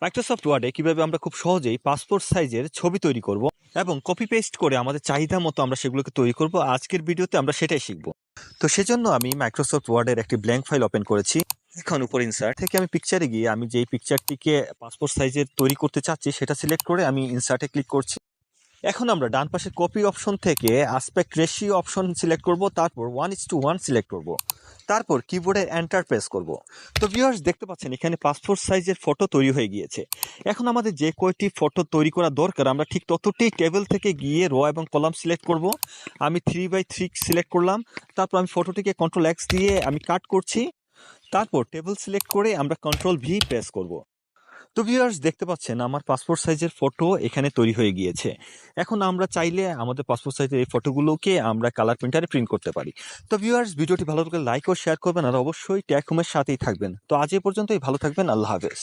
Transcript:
Microsoft ওয়ার্ডে কিভাবে আমরা খুব সহজেই পাসপোর্ট সাইজের ছবি তৈরি করব এবং কপি পেস্ট করে আমাদের চাহিদা মতো আমরা সেগুলোকে তৈরি করব, আজকের ভিডিওতে আমরা সেটাই শিখব। তো সেজন্য আমি মাইক্রোসফট ওয়ার্ডের একটি ব্ল্যাঙ্ক ফাইল ওপেন করেছি। এখন উপর ইনসার্ট থেকে আমি পিকচারে গিয়ে আমি যেই পিকচারটিকে পাসপোর্ট সাইজের তৈরি করতে চাচ্ছি সেটা সিলেক্ট করে আমি ইনসার্টে ক্লিক করছি। এখন আমরা ডান পাশে কপি অপশন থেকে আসপেক্ট রেশিও অপশন সিলেক্ট করব, তারপর 1:1 সিলেক্ট করব, তারপর কিবোর্ডে এন্টার প্রেস করব। তো ভিউয়ার্স দেখতে পাচ্ছেন এখানে পাসপোর্ট সাইজের ফটো তৈরি হয়ে গিয়েছে। এখন আমাদের যে কয়টি ফটো তৈরি করা দরকার আমরা ঠিক ততটি টেবিল থেকে গিয়ে রো এবং কলাম সিলেক্ট করব। আমি 3x3 সিলেক্ট করলাম, তারপর আমি ফটোটিকে Ctrl+X দিয়ে আমি কাট করছি, তারপর টেবিল সিলেক্ট করে আমরা Ctrl+V প্রেস করব। তো ভিউয়ার্স দেখতে পাচ্ছেন আমার পাসপোর্ট সাইজের ফটো এখানে তৈরি হয়ে গিয়েছে। এখন আমরা চাইলে আমাদের পাসপোর্ট সাইজের এই ফটোগুলোকে আমরা কালার প্রিন্টারে প্রিন্ট করতে পারি। তো ভিউয়ার্স ভিডিওটি ভালো লাগলে লাইক ও শেয়ার করবেন আর অবশ্যই ট্যাগ হোমের সাথেই থাকবেন। তো আজ এ পর্যন্তই, ভালো থাকবেন, আল্লাহ হাফেজ।